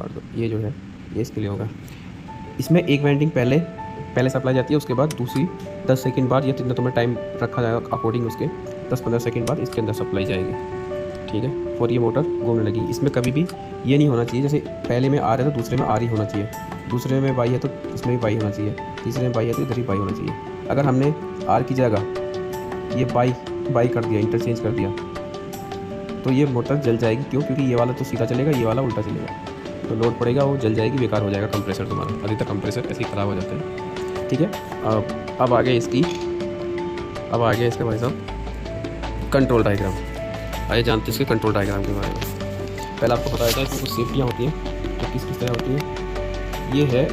कर दो, ये जो है ये इसके लिए होगा। इसमें एक वाइंडिंग पहले सप्लाई जाती है, उसके बाद दूसरी 10 सेकंड बाद या जितना तुम्हें टाइम रखा जाएगा अकॉर्डिंग उसके 10-15 सेकंड बाद इसके अंदर सप्लाई जाएगी, ठीक है। और ये मोटर घूमने लगी। इसमें कभी भी ये नहीं होना चाहिए जैसे पहले में आर है तो दूसरे में आर ही होना चाहिए, दूसरे में वाई है तो इसमें भी वाई होना चाहिए, तीसरे में वाई है तो इधर ही वाई होना चाहिए। अगर हमने आर की जगह ये वाई कर दिया, इंटरचेंज कर दिया, तो ये मोटर जल जाएगी। क्यों? क्योंकि ये वाला तो सीधा चलेगा, ये वाला उल्टा चलेगा, तो लोड पड़ेगा, वो जल जाएगी, बेकार हो जाएगा कंप्रेसर तुम्हारा। अधिकतर कंप्रेसर ऐसे ही ख़राब हो जाते हैं, ठीक है। अब आगे इसका भाई साहब कंट्रोल डायग्राम। आइए जानते हैं इसके कंट्रोल डायग्राम के बारे में। पहले आपको बताया था इसमें कुछ सेफ्टियाँ होती हैं तो किस तरह होती हैं। ये है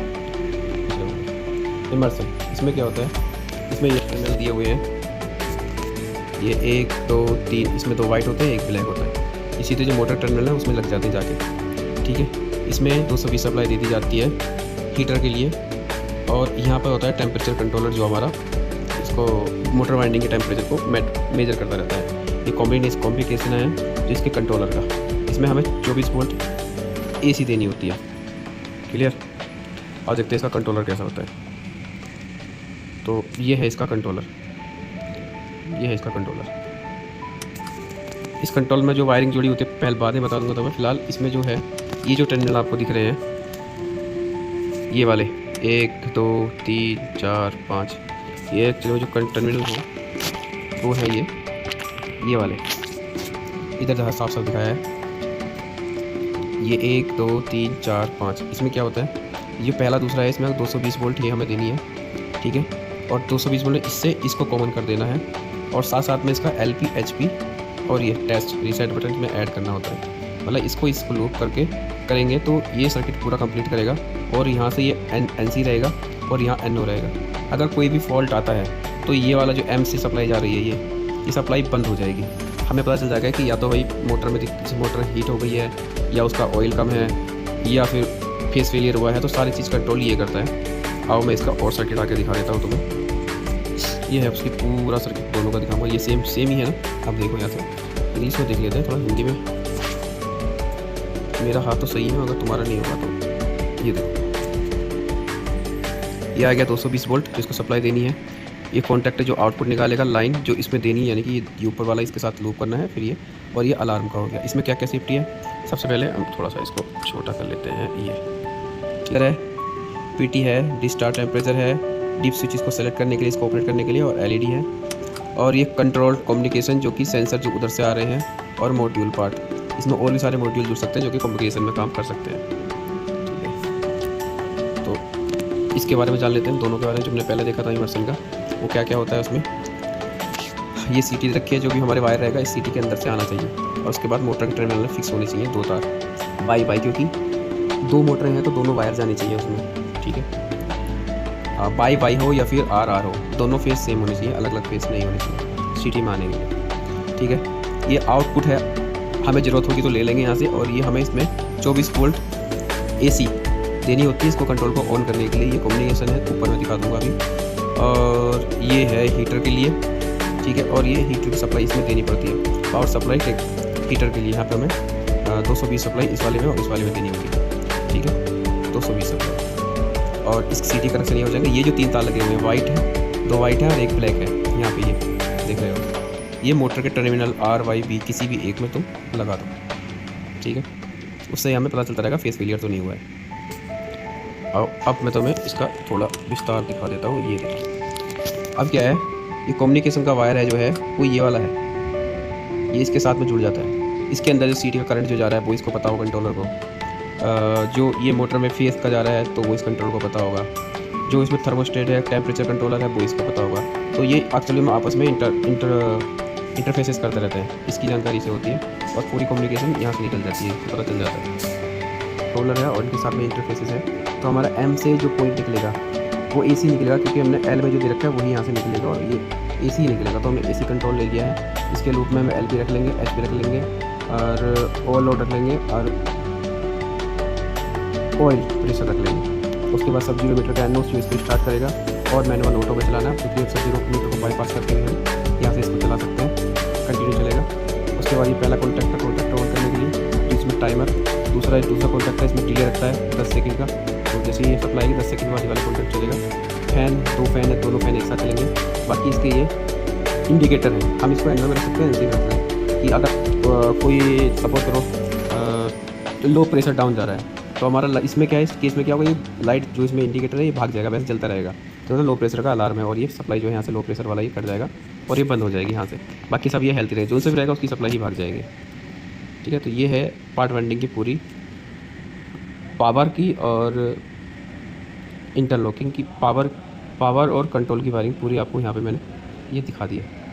इमर्सन। इसमें क्या होता है, इसमें ये टर्मिनल दिए हुए हैं, ये 1 2 3, इसमें 2 वाइट होते हैं, 1 ब्लैक होता है। इसी तरह जो मोटर टर्मिनल है उसमें लग जाते हैं जाके, ठीक है। इसमें 220 सप्लाई दे दी जाती है हीटर के लिए। और यहाँ पर होता है टेम्परेचर कंट्रोलर, जो हमारा इसको मोटर वाइंडिंग के टेम्परेचर को मेजर करता रहता है। ये कॉम्प्लिकेशन है जो इसके कंट्रोलर का। इसमें हमें 24 वोल्ट AC देनी होती है, क्लियर। और देखते हैं इसका कंट्रोलर कैसा होता है। तो ये है इसका कंट्रोलर, ये है इसका कंट्रोलर। इस कंट्रोल में जो वायरिंग जुड़ी होती है पहले बाद में बता दूंगा। तो मैं फिलहाल इसमें जो है ये जो टर्मिनल आपको दिख रहे हैं, ये वाले 1 2 3 4 5, ये जो टर्मिनल हो वो है ये वाले, इधर जहाँ साफ साफ दिखाया है ये 1 2 3 4 5। इसमें क्या होता है, ये पहला दूसरा है, इसमें 220 वोल्ट ये हमें देनी है, ठीक है। और 220 वोल्ट इससे इसको कॉमन कर देना है, और साथ साथ में इसका LP HP और ये टेस्ट रीसेट बटन में ऐड करना होता है। मतलब इसको लूप करके करेंगे तो ये सर्किट पूरा कंप्लीट करेगा। और यहाँ से ये NC रहेगा और यहाँ NO रहेगा। अगर कोई भी फॉल्ट आता है तो ये वाला जो M से सप्लाई जा रही है ये सप्लाई बंद हो जाएगी। हमें पता चल जाएगा कि या तो भाई मोटर में मोटर हीट हो गई है, या उसका ऑयल कम है, या फिर फेस फेलियर हुआ है। तो सारी चीज़ कंट्रोल ये करता है। आओ मैं इसका और सर्किट आके दिखा देता हूँ तुम्हें। ये है उसकी पूरा सर्किट, दोनों का दिखाऊंगा। ये सेम ही है ना। अब देखो यहाँ से इंग्लिश में देख लेते हैं, थोड़ा हिंदी में। मेरा हाथ तो सही है, अगर तुम्हारा नहीं होगा तो ये देखो, ये आ गया 220 वोल्ट जिसको सप्लाई देनी है। ये कॉन्टैक्ट जो आउटपुट निकालेगा लाइन जो इसमें देनी है, यानी कि ये ऊपर वाला इसके साथ लूप करना है। फिर ये और ये अलार्म का हो गया। इसमें क्या क्या सेफ्टी है, सबसे पहले हम थोड़ा सा इसको छोटा कर लेते हैं। ये क्लियर है, PT है, डिस्टार्ट टेम्परेचर है, डीप स्विच इसको सेलेक्ट करने के लिए, इसको ऑपरेट करने के लिए, और LED है। और ये कंट्रोल कम्युनिकेशन जो कि सेंसर जो उधर से आ रहे हैं, और मॉड्यूल पार्ट। इसमें और भी सारे मॉड्यूल जुड़ सकते हैं जो कि कम्युनिकेशन में काम कर सकते हैं, ठीक है। तो इसके बारे में जान लेते हैं, दोनों के बारे में। जो हमने पहले देखा था इमर्सन का, वो क्या क्या होता है उसमें। ये CT रखी है, जो भी हमारे वायर रहेगा इस CT के अंदर से आना चाहिए। और उसके बाद मोटर के टर्मिनल में फिक्स होनी चाहिए 2 तार बाई, क्योंकि 2 मोटरें हैं तो दोनों वायर जानी चाहिए उसमें, ठीक है। बाई हो या फिर RR हो, दोनों फेस सेम होने चाहिए, अलग अलग फेस नहीं होने चाहिए CT में आने के लिए, ठीक है। ये आउटपुट है, हमें ज़रूरत होगी तो ले लेंगे यहाँ से। और ये हमें इसमें 24 वोल्ट AC देनी होती है इसको कंट्रोल को ऑन करने के लिए। ये कम्युनिकेशन है, ऊपर में दिखा दूँगा अभी। और ये है हीटर के लिए, ठीक है। और ये हीटर की सप्लाई इसमें देनी पड़ती है, पावर सप्लाई हीटर के लिए। यहाँ पे हमें 220 सप्लाई इस वाले में और इस वाले में देनी होगी, ठीक है। 220 सप्लाई। और इस CT कनेक्शन ये हो जाएगा। ये जो 3 तार लगे हुए हैं, वाइट है, 2 वाइट है और 1 ब्लैक है। यहाँ पे ये देख रहे हो, ये मोटर के टर्मिनल R Y B किसी भी एक में तुम लगा दो, ठीक है। उससे हमें पता चलता रहेगा फेस फेलियर तो नहीं हुआ है। अब मैं तुम्हें इसका थोड़ा विस्तार दिखा देता हूँ। ये देखिए, अब क्या है, ये कम्युनिकेशन का वायर है जो है वो ये वाला है, ये इसके साथ में जुड़ जाता है। इसके अंदर जो CT का करंट जो जा रहा है वो इसको पता होगा कंट्रोलर को। जो ये मोटर में फेस का जा रहा है तो वो इस कंट्रोल को पता होगा। जो इसमें थर्मोस्टेट है, टेम्परेचर कंट्रोलर है, वो इसको पता होगा। तो ये एक्चुअली में आपस में इंटरफेसेस करते रहते हैं, इसकी जानकारी से होती है। और पूरी कम्युनिकेशन यहाँ से निकल जाती है, पता चल जाता है। कंट्रोलर है और इनके साथ में इंटरफेसेस है। तो हमारा M से जो पॉइंट निकलेगा वो AC निकलेगा, क्योंकि हमने L में जो दे रखा है वही यहाँ से निकलेगा, और ये AC ही निकलेगा। तो हमने AC कंट्रोल ले लिया है। इसके लूप में हम LP रख लेंगे, HP रख लेंगे, और ओवरलोड रख लेंगे, और ऑयल प्रेशर रख लेंगे। उसके बाद सब 0 मीटर का NO स्विच को स्टार्ट करेगा, और मैनुअल ऑटो में चलाना है, क्योंकि सब 0 मीटर को बाईपास करके हम यहाँ से इसको चला सकते हैं, कंटिन्यू चलेगा। उसके बाद ये पहला कॉन्टैक्टर ऑन करने के लिए, तो इसमें टाइमर, दूसरा कॉन्टैक्टर इसमें डिले रखता है 10 सेकंड का। तो जैसे ये सप्लाई आएगी 10 सेकंड बाद ये वाला कॉन्टैक्ट चलेगा। फैन, 2 फैन है, दोनों फैन एक साथ चलेंगे। बाकी इसके ये इंडिकेटर है, हम इसको एंगल में रख सकते हैं, ऐसे रख सकते हैं कि अगर कोई सपोज करो लो प्रेशर डाउन जा रहा है तो हमारा इसमें क्या है, इस केस में क्या होगा, ये लाइट जो इसमें इंडिकेटर है ये भाग जाएगा, वैसे चलता रहेगा। तो लो प्रेशर का अलार्म है और ये सप्लाई जो है यहाँ से लो प्रेशर वाला ये कट जाएगा और ये बंद हो जाएगी यहाँ से। बाकी सब ये हेल्थी रहेगा, जो से भी रहेगा उसकी सप्लाई ही भाग जाएगी। ठीक है, तो ये है पार्ट वाइंडिंग की पूरी पावर की और इंटरलॉकिंग की पावर और कंट्रोल की वायरिंग पूरी आपको यहाँ पे मैंने ये दिखा दी है।